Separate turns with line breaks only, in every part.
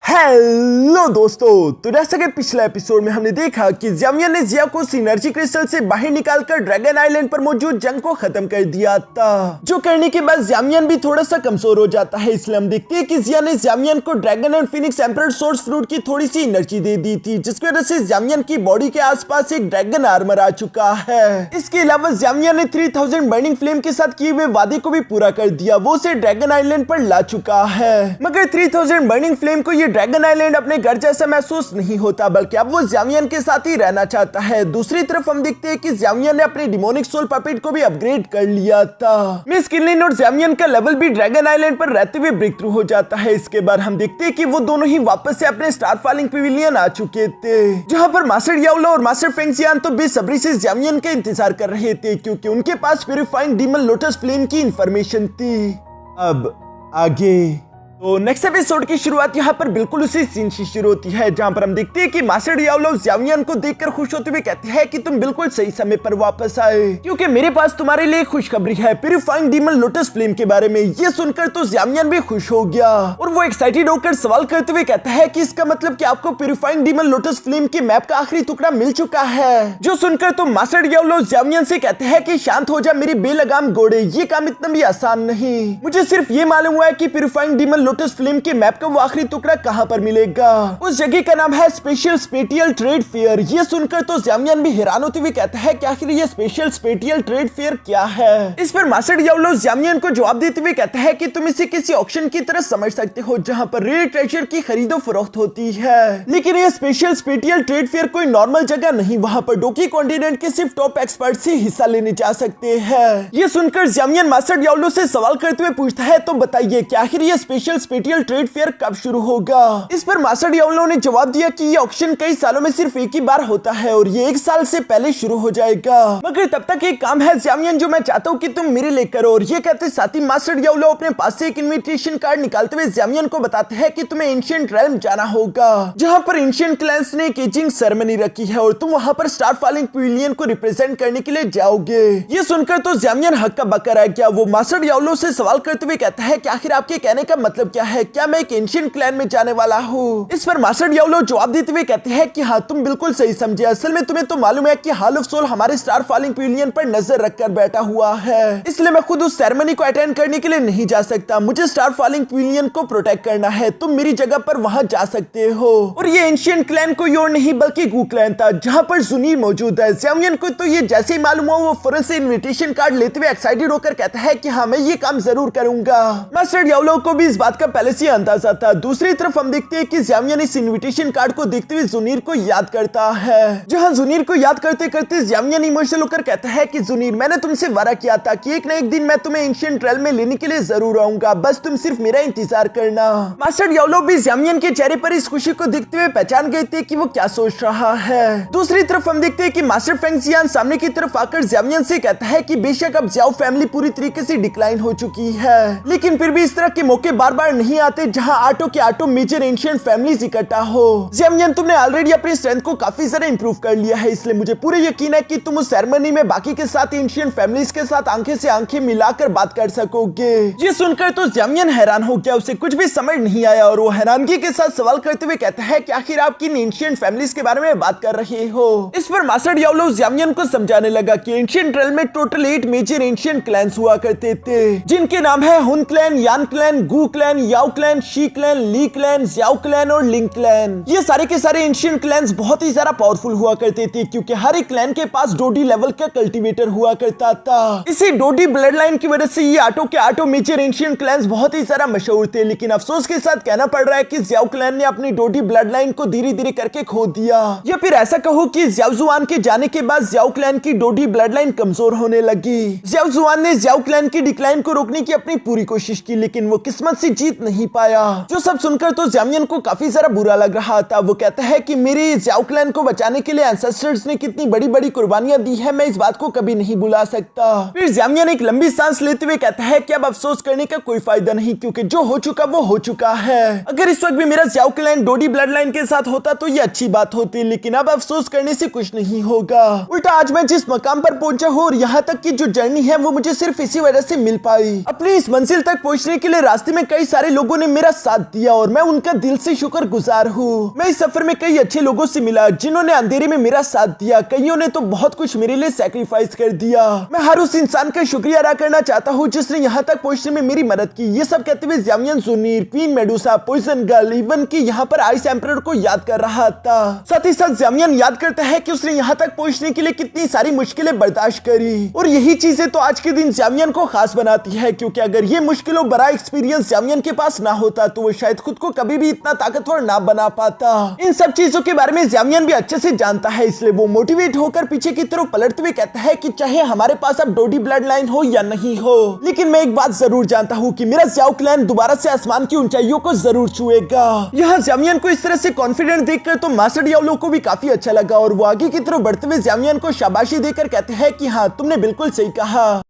Hello दोस्तों, तो जैसा कि पिछले एपिसोड में हमने देखा कि ज़ावियर ने जिया को सिनर्जी क्रिस्टल से बाहर निकालकर ड्रैगन आइलैंड पर मौजूद जंग को खत्म कर दिया था, जो करने के बाद ज़ावियर भी थोड़ा सा कमजोर हो जाता है। इसलिए हम देखते हैं कि जिया ने ज़ावियर को dragon and Phoenix emperor source fruit की थोड़ी सी एनर्जी दे दी थी, जिसकी वजह से ज़ावियर की बॉडी के आसपास एक ड्रैगन आर्मर आ चुका है। इसके अलावा ज़ावियर ने 3000 बर्निंग फ्लेम के साथ किए हुए वादे को भी पूरा कर दिया, वो उसे ड्रैगन आइलैंड पर ला चुका है। मगर 3000 बर्निंग फ्लेम को ये ड्रैगन आइलैंड अपने घर जैसा महसूस नहीं होता, बल्कि अब वो ज़ावियर के साथ ही रहना चाहता है। दूसरी तरफ हम देखते हैं कि ज़ावियर ने अपने डिमोनिक सोल पपेट को भी अपग्रेड कर लिया था। मिस किनलिन और ज़ावियर का लेवल भी ड्रैगन आइलैंड पर रहते हुए ब्रेक थ्रू हो जाता है। इसके बाद हम देखते हैं कि वो दोनों ही वापस से अपने स्टार फॉलिंग पवेलियन आ चुके थे, जहां पर मास्टर याओलो और मास्टर फेंगजियान तो बेसब्री से ज़ावियर का इंतजार कर रहे थे, क्योंकि उनके पास प्यूरिफाइंग डीमन लोटस फ्लेम की इंफॉर्मेशन थी। अब आगे तो नेक्स्ट एपिसोड की शुरुआत यहाँ पर बिल्कुल उसी सीन से शुरू होती है, जहाँ पर हम देखते हैं कि मास्टर याओलो ज़ावियर को देखकर खुश होते हुए कहते हैं कि तुम बिल्कुल सही समय पर वापस आए, क्योंकि मेरे पास तुम्हारे लिए खुशखबरी है प्यूरिफाइंग डीमन लोटस फ्लेम के बारे में। ये सुनकर तो ज़ावियर भी खुश हो गया और वो एक्साइटेड होकर सवाल करते हुए कहता है कि इसका मतलब कि आपको प्यूरिफाइंग डीमन लोटस फ्लेम के मैप का आखिरी टुकड़ा मिल चुका है। जो सुनकर तो मास्टर याओलो ज़ावियर से कहते हैं कि शांत हो जा मेरे बेलगाम घोड़े, ये काम इतना भी आसान नहीं। मुझे सिर्फ ये मालूम हुआ है कि प्यूरिफाइंग डीमन लोटस फ्लेम के मैप का वो आखिरी टुकड़ा कहां पर मिलेगा। उस जगह का नाम है स्पेशल स्पेटियल ट्रेड फेयर। ये सुनकर तो ज़ावियर भी हैरान होते हुए कहता है कि आखिर ये स्पेशल स्पेटियल ट्रेड फेयर क्या है। इस पर मास्टर याओलो ज़ावियर को जवाब देते हुए कहता है कि तुम इसे किसी ऑक्शन की तरह समझ सकते हो, जहां पर रेयर ट्रेजर की खरीदो फरोख्त होती है। लेकिन ये स्पेशल स्पेटियल ट्रेड फेयर कोई नॉर्मल जगह नहीं, वहां पर डोकी कॉन्टिनेंट के सिर्फ टॉप एक्सपर्ट ही हिस्सा लेने जा सकते हैं। ये सुनकर ज़ावियर मास्टर याओलो से सवाल करते हुए पूछता है, तो बताइए कि आखिर ये स्पेशल स्पेटियल ट्रेड फेयर कब शुरू होगा। इस पर मास्टर याओलो ने जवाब दिया कि ये ऑक्शन कई सालों में सिर्फ एक ही बार होता है और ये 1 साल से पहले शुरू हो जाएगा। मगर तब तक एक काम है ज़ावियर जो मैं चाहता हूँ कि तुम मेरे लिए करो। और ये कहते साथ ही मास्टर याओलो अपने पास से एक इन्विटेशन कार्ड निकालते हुए ज़ावियर को बताते हैं कि तुम्हें एंशिएंट रेल्म जाना होगा, जहाँ पर एंशिएंट क्लैंस ने एक एजिंग सेरेमनी रखी है और तुम वहाँ पर स्टार फॉलिंग पवेलियन को रिप्रेजेंट करने के लिए जाओगे। ये सुनकर तो ज़ावियर हक्का बक्का रह गया। वो मास्टर याओलो से सवाल करते हुए कहता है कि आखिर आपके कहने का मतलब क्या है, क्या मैं एक एंशिएंट क्लैन में जाने वाला हूँ। इस पर मास्टर याओलो जवाब देते हुए कहते हैं कि हाँ, तुम बिल्कुल सही समझे। असल में तुम्हें तो मालूम है कि हॉल ऑफ सोल हमारे स्टार फॉलिंग पवेलियन पर नजर रखकर बैठा हुआ है, इसलिए मैं खुद उस सेरेमनी को अटेंड करने के लिए नहीं जा सकता। मुझे स्टार फॉलिंग पवेलियन को प्रोटेक्ट करना है, तुम मेरी जगह पर वहां जा सकते हो। और ये एंशिएंट क्लैन कोई और नहीं बल्कि गू क्लैन था, जहां पर ज़ुनीर मौजूद है। ज़ावियर को तो ये जैसे ही मालूम हुआ, वो फौरन से इन्विटेशन कार्ड लेते हुए एक्साइटेड होकर कहता है कि हाँ, मैं ये काम जरूर करूंगा। मास्टर याओलो को भी इस बात का पहले से अंदाजा था। दूसरी तरफ हम देखते हैं कि ज़ावियर इस इन्विटेशन कार्ड को देखते हुए ज़ुनीर को याद करता है, जहां ज़ुनीर को याद करते करते ज़ावियर इमोशनल होकर कहता है कि ज़ुनीर, मैंने तुमसे वादा किया था कि एक न एक दिन मैं तुम्हें एंशिएंट रेल्म में लेने के लिए जरूर आऊंगा, बस तुम सिर्फ मेरा इंतजार करना। मास्टर याओलो भी ज़ावियर के चेहरे पर इस खुशी को देखते हुए पहचान गए थे कि वो क्या सोच रहा है। दूसरी तरफ हम देखते हैं कि मास्टर फेंगजियान सामने की तरफ आकर ज़ावियर से कहता है कि बेशक अब ज़ियाओ फैमिली पूरी तरीके से डिक्लाइन हो चुकी है, लेकिन फिर भी इस तरह के मौके बार बार नहीं आते जहाँ आटो के आटो मेजर एंशिएंट फैमिलीज इकट्ठा हो। ज़ावियर, तुमने ऑलरेडी अपनी स्ट्रेंथ को काफी ज्यादा इंप्रूव कर लिया है, इसलिए मुझे पूरा यकीन है कि तुम उस सेरेमनी में बाकी के साथ एंशिएंट फैमिलीज के साथ आंखें से आंखें मिलाकर बात कर सकोगे। ये सुनकर तो ज़ावियर हैरान हो गया, उसे कुछ भी समझ नहीं आया और वो हैरानगी के साथ सवाल करते हुए कहता है कि आखिर आप किन एंशिएंट फैमिलीज के बारे में बात कर रहे हो। इस पर मास्टर याओलो ज़ावियर को समझाने लगा कि एंशिएंट रेल्म में टोटल 8 मेजर एंशिएंट क्लैंस हुआ करते थे, जिनके नाम है Hun clan, Yan clan, Gu clan, Yao clan, Shi clan, Li clan, Xiao clan और लिंग क्लैन। ये सारे के सारे एंशिएंट क्लैंस बहुत ही ज्यादा पावरफुल हुआ करते थे, क्योंकि हर एक क्लैन के पास डोडी लेवल का कल्टीवेटर हुआ करता था। इसी डोडी ब्लड लाइन की वजह से ये आटो के आटो मेजर एंशिएंट क्लैंस बहुत ही ज्यादा मशहूर थे। लेकिन अफसोस के साथ कहना पड़ रहा है कि ज़ियाओ क्लैन ने अपनी डोडी ब्लड लाइन को धीरे धीरे करके खो दिया, या फिर ऐसा कहो कि ज़ियाओ जुआन के जाने के बाद ज़ियाओ क्लैन की डोडी ब्लड लाइन कमजोर होने लगी। ज़ियाओ जुआन ने ज़ियाओ क्लैन की डिक्लाइन को रोकने की अपनी पूरी कोशिश की, लेकिन वो किस्मत से जीत नहीं पाया। जो सब सुनकर तो ज़ावियर को काफी सारा बुरा लग रहा था। वो कहता है कि मेरे ज़ियाओ क्लैन को बचाने के लिए एंसेस्टर्स ने कितनी बड़ी बड़ी कुर्बानियां दी है, मैं इस बात को कभी नहीं भुला सकता। फिर ज़ावियर एक लंबी सांस लेते हुए कहता है कि अब अफसोस करने का कोई फायदा नहीं, क्योंकि जो हो चुका वो हो चुका है। अगर इस वक्त भी मेरा ज़ियाओ क्लैन डोडी ब्लड लाइन के साथ होता तो ये अच्छी बात होती, लेकिन अब अफसोस करने से कुछ नहीं होगा। उल्टा आज मैं जिस मकाम पर पहुंचा हूँ और यहाँ तक की जो जर्नी है वो मुझे सिर्फ इसी वजह से मिल पाई। अपनी इस मंजिल तक पहुंचने के लिए रास्ते में कई सारे लोगों ने मेरा साथ दिया और मैं उनका दिल से शुक्रगुजार हूँ। मैं इस सफर में कई अच्छे लोगों से मिला जिन्होंने अंधेरे में मेरा साथ दिया, कईयों ने तो बहुत कुछ मेरे लिए सैक्रिफाइस कर दिया। मैं हर उस इंसान का शुक्रिया अदा करना चाहता हूँ जिसने यहाँ तक पहुंचने में मेरी मदद की। ये सब कहते हुए ज़ामियन ज़ुनीर, Queen Medusa, poison girl, even की यहाँ पर आइस एम्परर को याद कर रहा था। साथ ही साथ ज़ामियन याद करता है कि उसने यहाँ तक पहुंचने के लिए कितनी सारी मुश्किलें बर्दाश्त करी और यही चीजें तो आज के दिन ज़ामियन को खास बनाती है, क्योंकि अगर ये मुश्किलों बड़ा एक्सपीरियंस ज़ामियन के पास ना होता तो वो शायद खुद को कभी भी इतना ताकतवर ना बना पाता। इन सब चीजों के बारे में ज़ामियन भी अच्छे से जानता है, इसलिए वो मोटिवेट होकर पीछे की तरफ पलटते हुए कहता है कि चाहे हमारे पास अब डोडी ब्लड लाइन हो या नहीं हो, लेकिन मैं एक बात जरूर जानता हूँ कि मेरा ज़्याओ क्लैन दोबारा से आसमान की ऊंचाइयों को जरूर छुएगा। यहाँ ज़ामियन को इस तरह से कॉन्फिडेंट देखकर तो मास्टर डियाब्लो को भी काफी अच्छा लगा और वो आगे की तरफ बढ़ते हुए ज़ामियन को शाबाशी देकर कहते हैं कि हाँ, तुमने बिल्कुल सही कहा।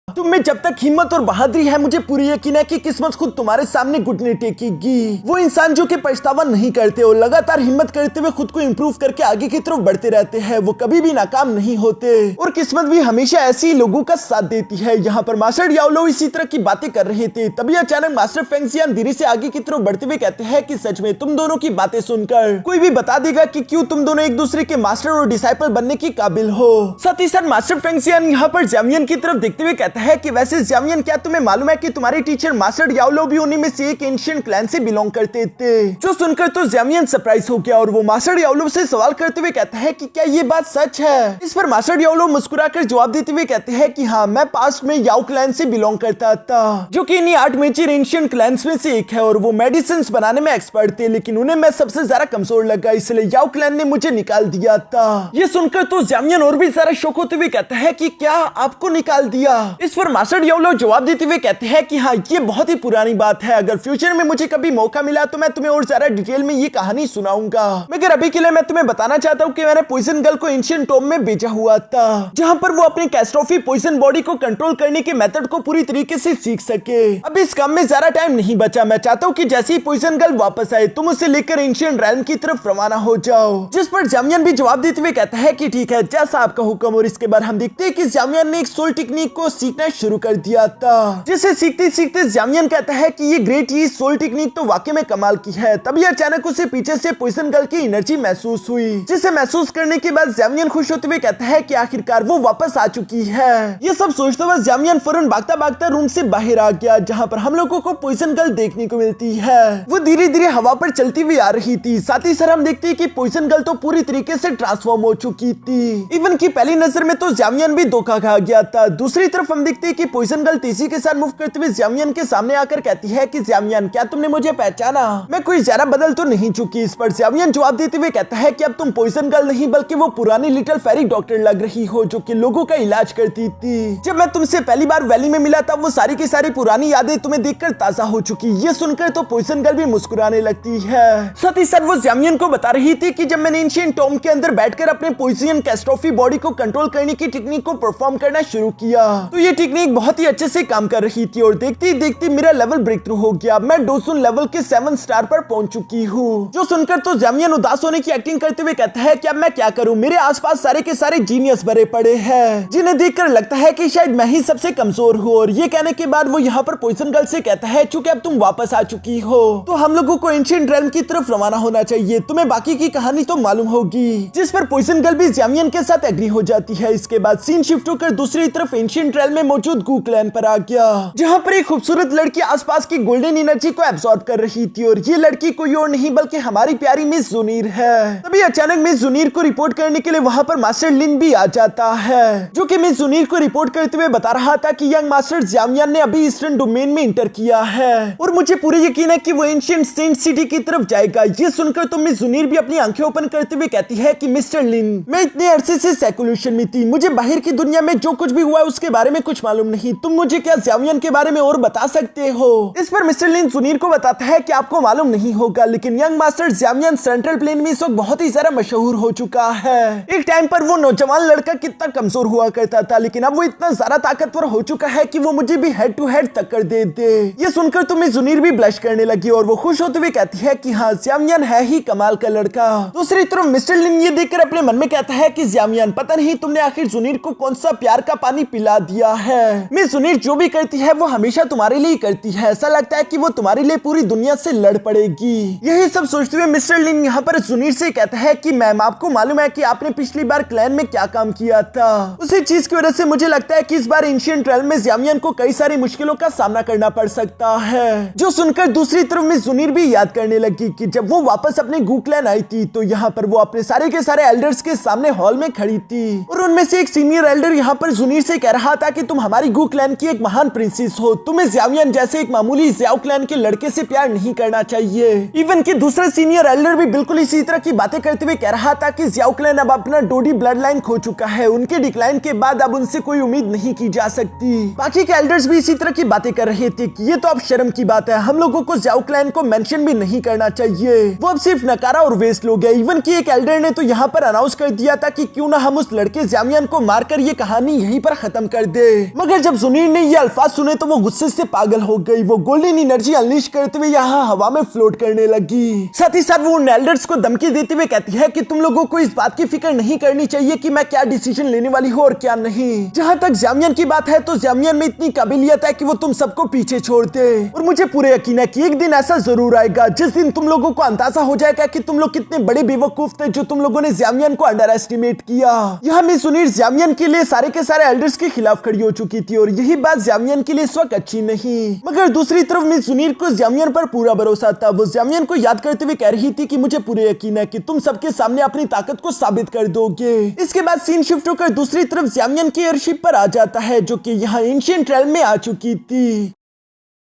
तुम में जब तक हिम्मत और बहादुरी है, मुझे पूरी यकीन है कि किस्मत खुद तुम्हारे सामने घुटने टेकेगी। वो इंसान जो कि पछतावा नहीं करते और लगातार हिम्मत करते हुए खुद को इंप्रूव करके आगे की तरफ बढ़ते रहते हैं, वो कभी भी नाकाम नहीं होते और किस्मत भी हमेशा ऐसे ही लोगों का साथ देती है। यहाँ पर मास्टर डियाब्लो इसी तरह की बातें कर रहे थे, तभी अचानक मास्टर फेंग ज़ियान धीरे से आगे की तरफ बढ़ते हुए कहते हैं कि सच में तुम दोनों की बातें सुनकर कोई भी बता देगा कि क्यों तुम दोनों एक दूसरे के मास्टर और डिसाइपल बनने की काबिल हो। साथ ही साथ मास्टर फेंग ज़ियान यहाँ पर ज़ामियन की तरफ देखते हुए कहता है कि वैसे ज़ामियन, क्या तुम्हें मालूम है कि तुम्हारे टीचर मास्टर डियाब्लो भी उन्हीं में से एक एंशिएंट क्लैन से बिलोंग करते थे। जो सुनकर तो ज़ामियन सरप्राइज हो गया और वो मास्टर डियाब्लो से सवाल करते हुए कहता है कि क्या ये बात सच है। इस पर मास्टर डियाब्लो मुस्कुराकर जवाब देते हुए कहते हैं कि हाँ, मैं पास्ट में याओ क्लैन से बिलोंग करता था, जो कि इन्हीं 8 मेजर एंशिएंट क्लैन्स में से एक है और वो मेडिसिन बनाने में एक्सपर्ट थे, लेकिन उन्हें मैं सबसे ज्यादा कमजोर लगा, इसलिए याओ क्लैन ने मुझे निकाल दिया था। ये सुनकर तो ज़ामियन और भी ज्यादा शौक होते हुए कहता है कि क्या आपको निकाल दिया। इस पर मास्टर डियाब्लो जवाब देते हुए कहते हैं कि हाँ, ये बहुत ही पुरानी बात है, अगर फ्यूचर में मुझे कभी मौका मिला तो मैं तुम्हें और ज्यादा डिटेल में ये कहानी सुनाऊंगा, मगर अभी के लिए मैं तुम्हें बताना चाहता हूँ कि मैंने पॉइजन गर्ल को एंशिएंट टॉम में भेजा हुआ था, जहाँ पर वो अपनी कैस्ट्रोफी पॉइजन बॉडी को कंट्रोल करने के मेथड को पूरी तरीके से सीख सके। अब इस काम में ज्यादा टाइम नहीं बचा, मैं चाहता हूँ कि जैसे ही पॉइजन गर्ल वापस आए तुम उसे लेकर एंशिएंट रैल्म की तरफ रवाना हो जाओ। जिस पर ज़ामियन भी जवाब देते हुए कहता है कि ठीक है, जैसा आपका हुक्म। और इसके बाद हम देखते हैं कि ज़ामियन ने एक सोल टेक्निक को सीखना शुरू कर दिया था, जिसे सीखते सीखते ज़ामियन कहता है कि ये ग्रेट ये सोल टेक्निक तो वाकई में कमाल की है। तभी अचानक उसे पीछे से पॉइजन गर्ल की एनर्जी महसूस हुई, जिसे महसूस करने के बाद ज़ामियन खुश होते हुए कहता है कि आखिरकार वो वापस आ चुकी है। ये सब सोचते हुए ज़ामियन फौरन भागता भागता रूम से बाहर आ गया, जहाँ पर हम लोगों को पॉइजन गर्ल देखने को मिलती है। वो धीरे धीरे हवा पर चलती हुई आ रही थी। साथ ही साथ हम देखते हैं कि पॉइजन गर्ल तो पूरी तरीके से ट्रांसफॉर्म हो चुकी थी। इवन की पहली नजर में तो ज़ामियन भी धोखा खा गया था। दूसरी तरफ हम देखते हैं कि पॉइजन गर्ल तेजी के साथ मूव करते हुए ज़ामियन के सामने आकर कहती है कि ज़ामियन, क्या तुमने मुझे पहचाना? मैं कोई ज्यादा बदल तो नहीं चुकी। इस पर ज़ामियन जवाब देते हुए कहता है कि अब तुम पॉइजन गर्ल नहीं बल्कि वो पुरानी लिटिल फेरी डॉक्टर लग रही हो, जो कि लोगों का इलाज करती थी। जब मैं तुमसे पहली बार वैली में मिला तब वो सारी की सारी पुरानी यादें तुम्हें देखकर ताजा हो चुकी। ये सुनकर तो पॉइजन गर्ल भी मुस्कुराने लगती है। साथ ही साथ वो ज़ामियन को बता रही थी कि जब मैंने एंशिएंट टॉम के अंदर बैठकर अपने पॉइजन कैस्ट्रोफी बॉडी को कंट्रोल करने की टेक्निक को परफॉर्म करना शुरू किया, तो ये टेक्निक बहुत ही अच्छे से काम कर रही थी और देखते ही देखते मेरा लेवल ब्रेक थ्रू हो गया। मैं डोसुन लेवल के 7 स्टार पर पहुंच चुकी हूँ। जो सुनकर तो ज़ामियन उदास होने की एक्टिंग करते हुए कहता है कि अब मैं क्या करूं, मेरे आसपास सारे के सारे जीनियस भरे पड़े हैं, जिन्हें देखकर लगता है कि शायद मैं ही सबसे कमजोर हूँ। और ये कहने के बाद वो यहाँ पर पॉइजन गर्ल से कहता है चूंकि अब तुम वापस आ चुकी हो तो हम लोगों को एंशिएंट रेल्म की तरफ रवाना होना चाहिए, तुम्हें बाकी की कहानी तो मालूम होगी। जिस पर पॉइजन गर्ल भी ज़ामियन के साथ एग्री हो जाती है। इसके बाद सीन शिफ्ट होकर दूसरी तरफ एंशिएंट रेल्म में मौजूद गू क्लैन पर आ गया, जहाँ पर एक खूबसूरत लड़की आसपास की गोल्डन एनर्जी को एब्सॉर्ब कर रही थी और ये लड़की कोई और नहीं बल्कि हमारी प्यारी मिस ज़ुनीर है। तभी अचानक मिस ज़ुनीर को रिपोर्ट करने के लिए वहाँ पर मास्टर लिन भी आ जाता है, जो कि मिस ज़ुनीर को रिपोर्ट करते हुए बता रहा था कि यंग मास्टर ज़ामियन ने अभी ईस्टर्न डोमेन में इंटर किया है और मुझे पूरी यकीन है कि वो एंशिएंट सेंट सिटी की तरफ जाएगा। ये सुनकर तो मिस ज़ुनीर भी अपनी आंखें ओपन करते हुए कहती है कि मिस्टर लिन, मैं इतने अरसे से सेकुलेशन में थी, मुझे बाहर की दुनिया में जो कुछ भी हुआ उसके बारे में कुछ मालूम नहीं, तुम मुझे क्या ज़ामियन के बारे में और बता सकते हो? इस पर मिस्टर लिन ज़ुनीर को बताता है कि आपको मालूम नहीं होगा, लेकिन यंग मास्टर ज़ामियन सेंट्रल प्लेन में इस वक्त बहुत ही ज्यादा मशहूर हो चुका है। एक टाइम पर वो नौजवान लड़का कितना कमजोर हुआ करता था, लेकिन अब वो इतना ज्यादा ताकतवर हो चुका है कि वो मुझे भी हेड टू हेड टक्कर दे दे। ये सुनकर तो मिस ज़ुनीर भी ब्लश करने लगी और वो खुश होते हुए कहती है कि हाँ, ज़ामियन है ही कमाल का लड़का। दूसरी तरफ मिस्टर लिन ये देखकर अपने मन में कहता है कि ज़ामियन, पता नहीं तुमने आखिर ज़ुनीर को कौन सा प्यार का पानी पिला दिया है। मिस जुनीर जो भी करती है वो हमेशा तुम्हारे लिए करती है, ऐसा लगता है कि वो तुम्हारे लिए पूरी दुनिया से लड़ पड़ेगी। यही सब सोचते हुए मिस्टर लिन यहाँ पर जुनीर से कहता है कि मैम आपको मालूम है कि आपने पिछली बार क्लैन में क्या काम किया था, उसी चीज की वजह से मुझे लगता है कि इस बार एंशिएंट रेल्म में ज़ामियन को कई सारी मुश्किलों का सामना करना पड़ सकता है। जो सुनकर दूसरी तरफ मिस जुनीर भी याद करने लगी कि जब वो वापस अपने गू क्लैन आई थी तो यहाँ पर वो अपने सारे के सारे एल्डर्स के सामने हॉल में खड़ी थी और उनमें से एक सीनियर एल्डर यहाँ पर जुनीर से कह रहा था कि तुम हमारी गू क्लैन की एक महान प्रिंसेस हो, तुम्हें ज़ामियन जैसे एक मामूली ज़्याओ क्लैन के लड़के से प्यार नहीं करना चाहिए। इवन कि दूसरा सीनियर एल्डर भी बिल्कुल इसी तरह की बातें करते हुए कह रहा था कि ज़्याओ क्लैन अब अपना डोडी ब्लड लाइन खो चुका है, उनके डिक्लाइन के बाद अब उनसे कोई उम्मीद नहीं की जा सकती। बाकी के एल्डर्स भी इसी तरह की बातें कर रहे थे कि ये तो अब शर्म की बात है, हम लोगों को ज़्याओ क्लैन को मेंशन भी नहीं करना चाहिए, वो अब सिर्फ नकारा और वेस्ट लोग हैं। इवन कि एक एल्डर ने तो यहाँ पर अनाउंस कर दिया था कि क्यों ना हम उस लड़के ज़ामियन को मारकर ये कहानी यहीं पर खत्म कर दे। मगर जब जुनीर ने ये अल्फाज सुने तो वो गुस्से से पागल हो गई। वो गोल्डन एनर्जी अनलीश करते हुए यहाँ हवा में फ्लोट करने लगी। साथ ही साथ वो उन एल्डर्स को धमकी देते हुए कहती है कि तुम लोगों को इस बात की फिक्र नहीं करनी चाहिए कि मैं क्या डिसीजन लेने वाली हूँ और क्या नहीं। जहाँ तक ज़ामियन की बात है तो ज़ामियन में इतनी काबिलियत है कि वो तुम सबको पीछे छोड़ दे और मुझे पूरे यकीन है कि एक दिन ऐसा जरूर आएगा जिस दिन तुम लोगों को अंदाजा हो जाएगा कि तुम लोग कितने बड़े बेवकूफ थे जो तुम लोगों ने ज़ामियन को अंडर एस्टिमेट किया। यहाँ मिस जुनीर ज़ामियन के लिए सारे के सारे एल्डर्स के खिलाफ खड़ी हो चुकी थी और यही बात ज़ामियन के लिए इस वक्त अच्छी नहीं। मगर दूसरी तरफ मिस जुनीर को ज़ामियन पर पूरा भरोसा था। वो ज़ामियन को याद करते हुए कह रही थी कि मुझे पूरे यकीन है कि तुम सबके सामने अपनी ताकत को साबित कर दोगे। इसके बाद सीन शिफ्ट होकर दूसरी तरफ ज़ामियन की एयरशिप पर आ जाता है जो कि यहाँ एंशिएंट रेल्म में आ चुकी थी।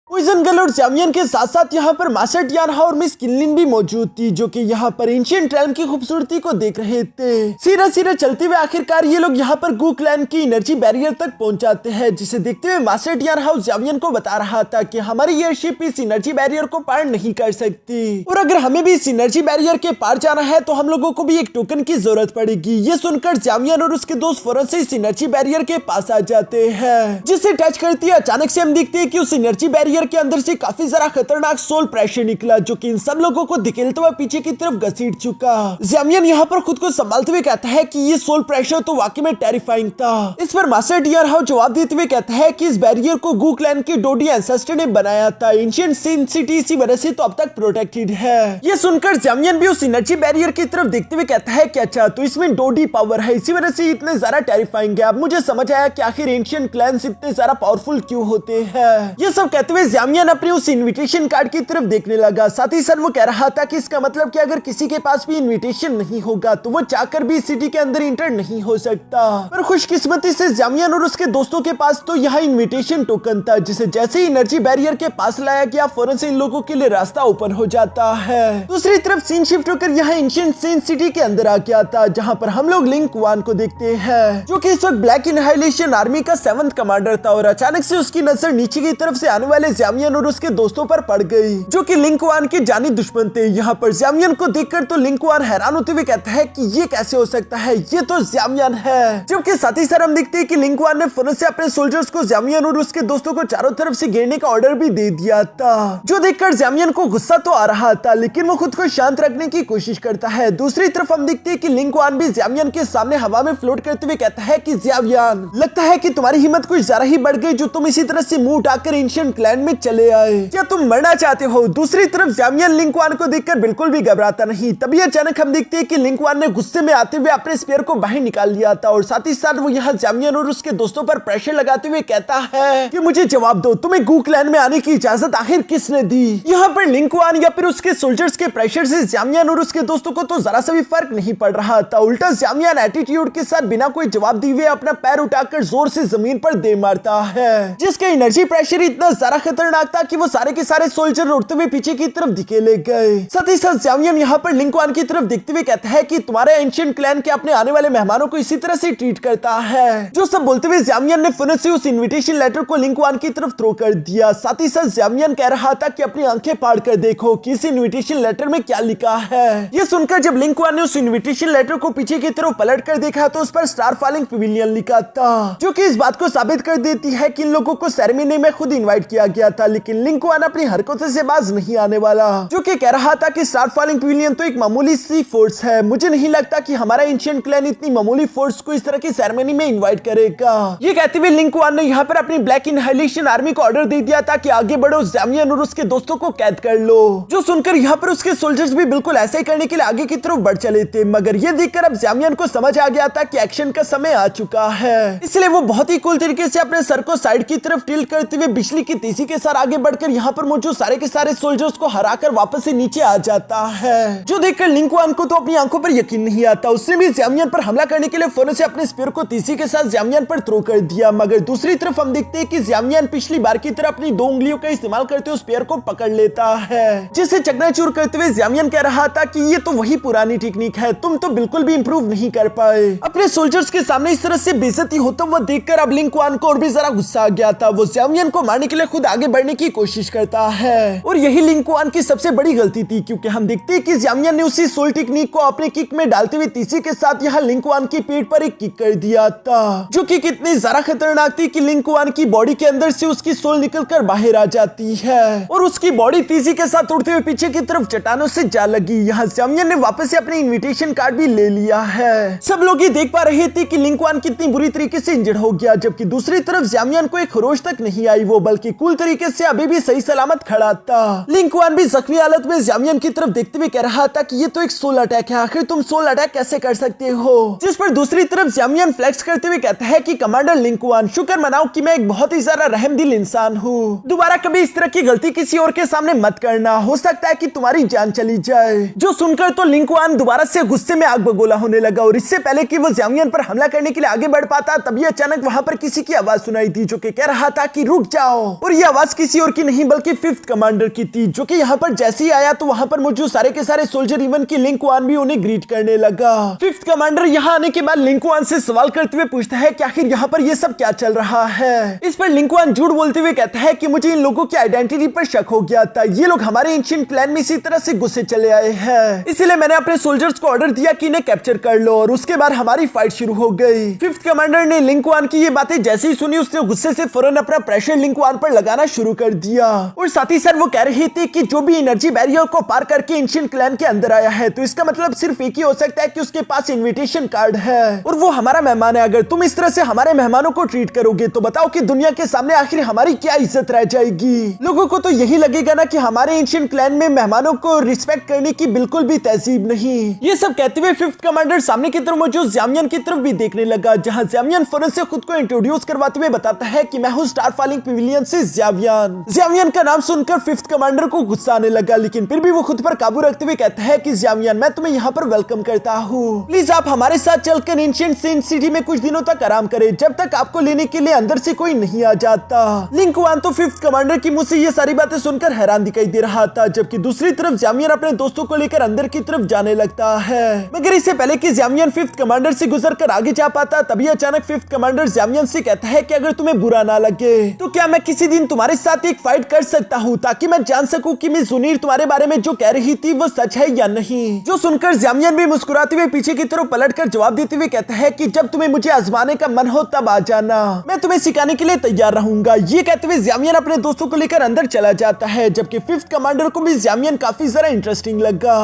पॉइजन गर्ल और ज़ामियन के साथ साथ यहाँ पर मास्टर टियानहा और मिस किनलिन भी मौजूद थी जो कि यहाँ पर एंशिएंट रेल्म की खूबसूरती को देख रहे थे। सीधा सीधा चलते हुए आखिरकार ये लोग यहाँ पर गू क्लैन की एनर्जी बैरियर तक पहुंच जाते हैं, जिसे देखते हुए मास्टर टियानहा ज़ामियन को बता रहा था कि हमारी एयरशिप इस एनर्जी बैरियर को पार नहीं कर सकती और अगर हमें भी इस एनर्जी बैरियर के पार जाना है तो हम लोगों को भी एक टोकन की जरूरत पड़ेगी। ये सुनकर ज़ामियन और उसके दोस्त फौरन से इस एनर्जी बैरियर के पास आ जाते हैं, जिसे टच करती है अचानक से हम देखते हैं कि उस एनर्जी बैरियर के अंदर से काफी जरा खतरनाक सोल प्रेशर निकला जो कि इन सब लोगों को धकेलते हुए पीछे की तरफ घसीट चुका। ज़ामियन यहाँ पर खुद को संभालते हुए कहता है कि ये सोल प्रेशर तो वाकई में टेरिफाइंग था। इस पर मास्टर टियानहा जवाब देते हुए कहता है कि इस बैरियर को गू क्लैन के डोडी एंसेस्टर ने बनाया था, एंशिएंट सिन सिटी इसी वजह से तो अब तक प्रोटेक्टेड है। ये सुनकर ज़ामियन भी उस एनर्जी बैरियर की तरफ देखते हुए कहता है कि अच्छा तो इसमें डोडी पावर है, इसी वजह से इतने ज्यादा टेरिफाइंग है। अब मुझे समझ आया कि आखिर एंशिएंट क्लैन्स इतने ज्यादा पावरफुल क्यों होते हैं। ये सब कहते हुए ज़ामियन अपने उस इनविटेशन कार्ड की तरफ देखने लगा। साथ ही साथ वो कह रहा था कि इसका मतलब कि अगर किसी के पास भी इनविटेशन नहीं होगा तो वो चाहकर भी सिटी के अंदर इंटर नहीं हो सकता। पर खुशकिस्मती से ज़ामियन और उसके दोस्तों के पास तो यहाँ इनविटेशन टोकन था, जिसे जैसे ही एनर्जी बैरियर के पास लाया गया फौरन से इन लोगों के लिए रास्ता ओपन हो जाता है। दूसरी तरफ सीन शिफ्ट होकर यहाँ एंशिएंट सिन सिटी के अंदर आ गया था, जहाँ पर हम लोग लिंग कुआन को देखते हैं जो कि इस वक्त ब्लैक इनहाइलेशन आर्मी का 7th कमांडर था और अचानक से उसकी नजर नीचे की तरफ से आने वाले ज़ामियन और उसके दोस्तों पर पड़ गई जो कि लिंग कुआन के जानी दुश्मन थे। यहाँ पर ज़ामियन को देखकर तो लिंग कुआन हैरान होते हुए कहता है कि ये कैसे हो सकता है, ये तो ज़ामियन है। जबकि साथ ही साथ हम देखते हैं कि लिंग कुआन ने फौरन से अपने सोल्जर्स को ज़ामियन और उसके दोस्तों को चारों तरफ से घेरने का ऑर्डर भी दे दिया था, जो देखकर ज़ामियन को गुस्सा तो आ रहा था लेकिन वो खुद को शांत रखने की कोशिश करता है। दूसरी तरफ हम देखते हैं कि लिंग कुआन भी ज़ामियन के सामने हवा में फ्लोट करते हुए कहता है कि ज़ामियन लगता है कि तुम्हारी हिम्मत कुछ ज्यादा ही बढ़ गई जो तुम इसी तरह से मुंह उठाकर एंशिएंट क्लैन में चले आए, क्या तुम मरना चाहते हो। दूसरी तरफ ज़ामियन लिंग कुआन को देखकर बिल्कुल भी घबराता नहीं। तभी अचानक हम देखते हैं कि लिंग कुआन ने गुस्से में आते हुए अपने स्पेयर को बाहर निकाल लिया था और साथ ही साथ वो यहाँ ज़ामियन और उसके दोस्तों पर प्रेशर लगाते हुए कहता है कि मुझे जवाब दो, तुम्हें गू क्लैन में आने की इजाजत आखिर किसने दी। यहाँ पर लिंग कुआन या फिर उसके सोल्जर्स के प्रेशर से ज़ामियन और उसके दोस्तों को तो जरा सा भी फर्क नहीं पड़ रहा था। उल्टा ज़ामियन एटीट्यूड के साथ बिना कोई जवाब दिए हुए अपना पैर उठाकर जोर से जमीन पर दे मारता है, जिसका एनर्जी प्रेशर इतना ज्यादा खतरनाक था कि वो सारे के सारे सोल्जर उड़ते हुए पीछे की तरफ धकेले गए। साथ ही साथ ज़ामियन यहाँ पर लिंग कुआन की तरफ देखते हुए कहता है कि तुम्हारे एंशिएंट क्लैन के अपने आने वाले मेहमानों को इसी तरह से ट्रीट करता है। जो सब बोलते हुए ज़ामियन ने फौरन से उस इनविटेशन लेटर को लिंग कुआन की तरफ थ्रो कर दिया। साथ ही साथ ज़ामियन कह रहा था कि अपनी आंखें फाड़ कर देखो कि इस इनविटेशन लेटर में क्या लिखा है। ये सुनकर जब लिंग कुआन ने उस इनविटेशन लेटर को पीछे की तरफ पलट कर देखा तो उस पर स्टार फॉलिंग पवेलियन लिखा था, जो कि इस बात को साबित कर देती है कि इन लोगों को सेरेमनी में खुद इनवाइट किया गया गया था, लेकिन लिंग कुआन अपनी हरकतों से बाज नहीं आने वाला, जो कि कह रहा था कि स्टारफॉलिंग पिविलियन तो एक मामूली सी फोर्स है। मुझे नहीं लगता कि हमारा एंशिएंट क्लैन इतनी मामूली फोर्स को इस तरह की सेरेमनी में इनवाइट करेगा। ये कहते हुए लिंग कुआन ने यहाँ पर अपनी ब्लैक इनहाइलेशन आर्मी को ऑर्डर दे दिया था कि आगे बढ़ो, ज़ामियन और उसके दोस्तों को कैद कर लो। जो सुनकर यहाँ पर उसके सोल्जर्स भी बिल्कुल ऐसा ही करने के लिए आगे की तरफ बढ़ चले थे, मगर ये देखकर अब ज़ामियन को समझ आ गया था कि एक्शन का समय आ चुका है। इसलिए वो बहुत ही कूल तरीके से अपने सर को साइड की तरफ टिल्ट करते हुए बिजली की तेजी के साथ आगे बढ़कर यहाँ पर मौजूद सारे के सारे सोल्जर्स को हराकर वापस से नीचे आ जाता है। जो देखकर लिंग कुआन को तो अपनी आंखों पर यकीन नहीं आता। उसने भी ज़ामियन पर हमला करने के लिए फौरन से अपने स्पीयर को तेजी के साथ ज़ामियन पर थ्रो कर दिया, मगर दूसरी तरफ हम देखते हैं कि ज़ामियन पिछली बार की तरह अपनी 2 उंगलियों का इस्तेमाल करते हुए स्पीयर को पकड़ लेता है, जिसे चकनाचूर करते हुए ज़ामियन कह रहा था कि ये तो वही पुरानी टेक्निक है, तुम तो बिल्कुल भी इंप्रूव नहीं कर पाए। अपने सोल्जर्स के सामने इस तरह से बेइज्जती होता हुआ देखकर अब लिंग कुआन को और भी जरा गुस्सा आ गया था। वो ज़ामियन को मारने के लिए खुद आगे बढ़ने की कोशिश करता है, और यही लिंग कुआन की सबसे बड़ी गलती थी, क्योंकि हम देखते हैं कि ज़ामियन ने उसी सोल टेक्निक को अपने किक में डालते हुए तीसरी के साथ यहाँ लिंग कुआन की पीठ पर एक किक कर दिया था, जो कि कितनी ज्यादा खतरनाक थी कि लिंग कुआन की बॉडी के अंदर से उसकी सोल निकलकर बाहर आ जाती है और उसकी बॉडी तेजी के साथ उड़ते हुए पीछे की तरफ चट्टानों से जा लगी। यहाँ ज़ामियन ने वापस से अपने इनविटेशन कार्ड भी ले लिया है। सब लोग ये देख पा रहे थे कि लिंग कुआन कितनी बुरी तरीके से इंजर्ड हो गया, जबकि दूसरी तरफ ज़ामियन को एक खरोच तक नहीं आई, वो बल्कि कूल तरीके से अभी भी सही सलामत खड़ा था। लिंग कुआन भी जख्मी हालत में ज़ामियन की तरफ देखते हुए कह रहा था कि ये तो एक सोल अटैक है, आखिर तुम सोल अटैक कैसे कर सकते हो। जिस पर दूसरी तरफ ज़ामियन फ्लेक्स करते हुए कहता है कि कमांडर लिंग कुआन, शुक्र मनाओ कि मैं एक बहुत ही ज्यादा रहमदिल इंसान हूँ, दोबारा कभी इस तरह की गलती किसी और के सामने मत करना, हो सकता है कि तुम्हारी जान चली जाए। जो सुनकर तो लिंग कुआन दोबारा से गुस्से में आग बगोला होने लगा, और इससे पहले कि वो ज़ामियन पर हमला करने के लिए आगे बढ़ पाता, तभी अचानक वहां पर किसी की आवाज सुनाई दी, जो कि कह रहा था कि रुक जाओ। और ये आवाज किसी और की नहीं बल्कि 5th कमांडर की थी, जो कि यहाँ पर जैसे ही आया तो वहां पर मौजूद सारे के सारे सोल्जर इवन की लिंग कुआन भी उन्हें ग्रीट करने लगा। 5th कमांडर यहाँ आने के बाद लिंग कुआन से सवाल करते हुए पूछता है कि आखिर यहाँ पर ये सब क्या चल रहा है। इस पर लिंग कुआन झूठ बोलते हुए कहता है कि मुझे इन लोगों की आइडेंटिटी पर शक हो गया था, ये लोग हमारे एंशिएंट क्लैन में इसी तरह से घुसे चले आए हैं, इसलिए मैंने अपने सोल्जर्स को ऑर्डर दिया कि इन्हें कैप्चर कर लो, और उसके बाद हमारी फाइट शुरू हो गई। 5th कमांडर ने लिंग कुआन की ये बातें जैसे ही सुनी, उसने गुस्से से फौरन अपना प्रेशर लिंग कुआन पर लगाना शुरू कर दिया, और साथ ही साथ वो कह रही थी कि जो भी एनर्जी बैरियर को पार करके एंशिएंट क्लैन के अंदर आया है, तो इसका मतलब सिर्फ एक ही हो सकता है कि उसके पास इनविटेशन कार्ड है और वो हमारा मेहमान है। अगर तुम इस तरह से हमारे मेहमानों को ट्रीट करोगे तो बताओ कि दुनिया के सामने आखिर हमारी क्या इज्जत रह जाएगी। लोगों को तो यही लगेगा ना कि हमारे एंशिएंट क्लैन में मेहमानों को रिस्पेक्ट करने की बिल्कुल भी तहजीब नहीं। ये सब कहते हुए 5th कमांडर सामने की तरफ मौजूद ज़ामियन की तरफ भी देखने लगा, जहां ज़ामियन फौरन से खुद को इंट्रोड्यूस करवाते हुए बताता है कि मैं हूं स्टारफॉलिंग पिविलियन से ज़ावियन। ज़ावियन का नाम सुनकर 5th कमांडर को गुस्सा आने लगा, लेकिन फिर भी वो खुद पर काबू रखते हुए कहता है कि ज़ावियन, मैं तुम्हें यहाँ पर वेलकम करता हूँ, प्लीज आप हमारे साथ चलकर एंशिएंट सेंट सिटी में कुछ दिनों तक आराम करें, जब तक आपको लेने के लिए अंदर से कोई नहीं आ जाता। लिंग कुआन तो 5th कमांडर की मुंह से ये सारी बातें सुनकर हैरान दिखाई दे रहा था, जबकि दूसरी तरफ ज़ावियन अपने दोस्तों को लेकर अंदर की तरफ जाने लगता है। मगर इससे पहले कि ज़ावियन 5th कमांडर से गुजरकर आगे जा पाता, तभी अचानक 5th कमांडर ज़ावियन से कहता है कि अगर तुम्हें बुरा ना लगे तो क्या मैं किसी दिन तुम्हारे साथ एक फाइट कर सकता हूँ, ताकि मैं जान सकूं कि मिस ज़ुनीर तुम्हारे बारे में जो कह रही थी वो सच है या नहीं। जो सुनकर ज़ावियन भी मुस्कुराते हुए पीछे की तरफ पलटकर जवाब देते हुए कहता है कि जब तुम्हें मुझे आजमाने का मन हो तब आ जाना, मैं तुम्हें सिखाने के लिए तैयार रहूंगा। ये कहते हुए ज़ावियन अपने दोस्तों को लेकर अंदर चला जाता है, जबकि 5th कमांडर को भी ज़ावियन काफी जरा इंटरेस्टिंग लगा।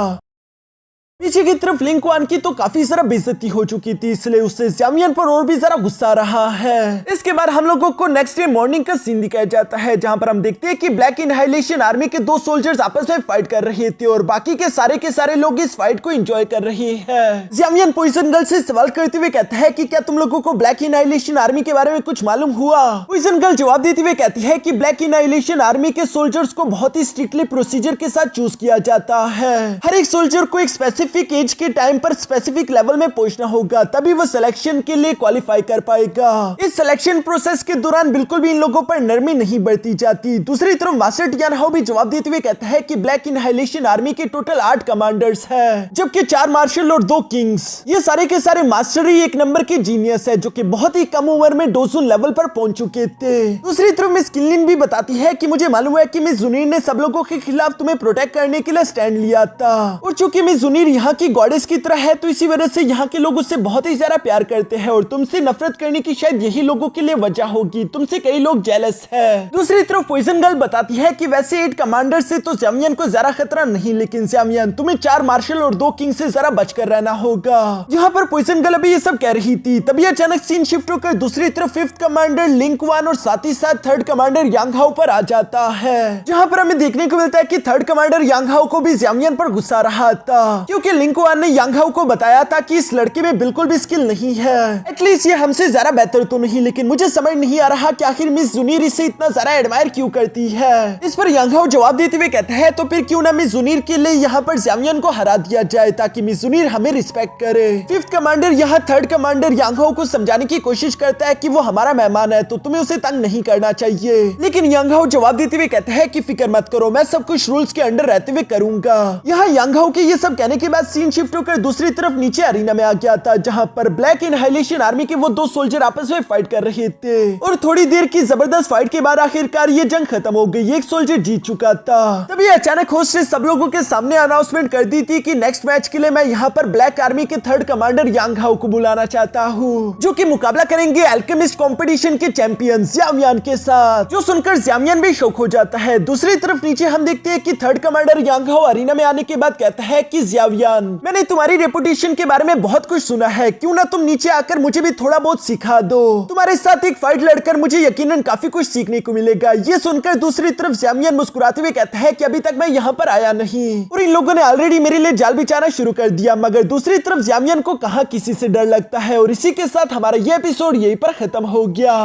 पीछे की तरफ लिंग कुआन की तो काफी जरा बेइज्जती हो चुकी थी, इसलिए उससे ज़ावियन पर और भी जरा गुस्सा रहा है। इसके बाद हम लोगों को नेक्स्ट डे मॉर्निंग का सीन दिखाया जाता है, जहां पर हम देखते हैं कि ब्लैक इनहाइलेशन आर्मी के 2 सोल्जर्स आपस में फाइट कर रहे थे और बाकी के सारे लोग इस फाइट को एंजॉय कर रहे हैं। ज़ावियन पॉइजन गर्ल से सवाल करते हुए कहता है कि क्या तुम लोगों को ब्लैक इनहाइलेशन आर्मी के बारे में कुछ मालूम हुआ। पॉइजन गर्ल जवाब देते हुए कहती है कि ब्लैक इनहाइलेशन आर्मी के सोल्जर्स को बहुत ही स्ट्रिक्टली प्रोसीजर के साथ चूज किया जाता है। हर एक सोल्जर को एक स्पेसिफिक एज के टाइम पर स्पेसिफिक लेवल में पहुंचना होगा, तभी वो सिलेक्शन के लिए क्वालिफाई कर पाएगा। इस सिलेक्शन प्रोसेस के दौरान बिल्कुल भी इन लोगों पर नरमी नहीं बरती जाती। दूसरी तरफ मास्टर टियान हाउ भी जवाब देते हुए कहता है कि ब्लैक इनहाइलेशन आर्मी के टोटल 8 कमांडर्स हैं, जबकि 4 मार्शल और 2 किंग्स। ये सारे के सारे मास्टर ही एक नंबर के जीनियस है, जो कि बहुत ही कम उम्र में डोजन लेवल पर पहुंच चुके थे। दूसरी तरफ मिस किनलिन भी बताती है कि मुझे मालूम है कि मिस ज़ुनीर ने सब लोगों के खिलाफ तुम्हें प्रोटेक्ट करने के लिए स्टैंड लिया था, और चूंकि मिस ज़ुनीर यहाँ की गॉडेस की तरह है, तो इसी वजह से यहाँ के लोग उससे बहुत ही ज्यादा प्यार करते हैं और तुमसे नफरत करने की शायद यही लोगों के लिए वजह होगी। तुमसे कई लोग जेलस है। दूसरी तरफ पॉइजन गर्ल बताती है कि वैसे 8 कमांडर से तो ज़ावियन को जरा खतरा नहीं, लेकिन ज़ावियन तुम्हें 4 मार्शल और 2 किंग से जरा बचकर रहना होगा। यहाँ पर पॉइजन गर्ल अभी ये सब कह रही थी, तभी अचानक सीन शिफ्ट होकर दूसरी तरफ 5th कमांडर लिंग वान और साथ ही साथ 3rd कमांडर यांग हाओ पर आ जाता है। जहाँ पर हमें देखने को मिलता है कि 3rd कमांडर यांग हाओ को भी ज़ावियन पर गुस्सा रहा था, क्योंकि लिंग वान ने यांग हाओ को बताया था कि इस लड़के में बिल्कुल भी स्किल नहीं है। एटलीस्ट ये हमसे ज्यादा बेहतर तो नहीं, लेकिन मुझे समझ नहीं आ रहा कि आखिर मिस जुनीर इसे इतना ज्यादा एडमायर क्यों करती है। इस पर यांग हाओ जवाब देते हुए कहता है, तो फिर क्यों ना मिस जुनीर के लिए यहाँ पर ज़ावियन को हरा दिया जाए ताकि मिस जुनीर हमें रिस्पेक्ट करे। 5th कमांडर यहाँ 3rd कमांडर यांग हाओ को समझाने की कोशिश करता है कि वो हमारा मेहमान है, तो तुम्हें उसे तंग नहीं करना चाहिए। लेकिन यांग हाओ जवाब देते हुए कहता है कि फिक्र मत करो, मैं सब कुछ रूल्स के अंडर रहते हुए करूंगा। यहाँ यांग हाओ के ये सब कहने के बाद सीन शिफ्ट होकर दूसरी तरफ नीचे अरीना में आ गया था, जहाँ पर ब्लैक इनहाइलेशन आर्मी के वो 2 सोल्जर आपस में फाइट कर रहे थे और थोड़ी देर की जबरदस्त फाइट के बाद आखिरकार ये जंग खत्म हो गई। एक सोल्जर जीत चुका था। तभी अचानक होस्ट ने सब लोगों के सामने अनाउंसमेंट कर दी थी कि नेक्स्ट मैच के लिए मैं यहाँ पर ब्लैक आर्मी के 3rd कमांडर यांग हाओ को बुलाना चाहता हूँ, जो कि मुकाबला करेंगे अल्केमिस्ट कंपटीशन के चैंपियन ज़ावियन के साथ। जो सुनकर ज़ावियन भी शौक हो जाता है। दूसरी तरफ नीचे हम देखते हैं कि 3rd कमांडर यांग हाओ अरीना में आने के बाद कहता है कि ज़ावियन, मैंने तुम्हारी रेपुटेशन के बारे में बहुत कुछ सुना है, क्यों ना तुम नीचे आकर मुझे भी थोड़ा बहुत सिखा दो। तुम्हारे साथ एक फाइट लड़कर मुझे यकीनन काफी कुछ सीखने को मिलेगा। ये सुनकर दूसरी तरफ ज़ावियन मुस्कुराते हुए कहता है कि अभी तक मैं यहाँ पर आया नहीं और इन लोगों ने ऑलरेडी मेरे लिए जाल बिछाना शुरू कर दिया। मगर दूसरी तरफ ज़ावियन को कहाँ किसी से डर लगता है। और इसी के साथ हमारा ये एपिसोड यहीं पर खत्म हो गया।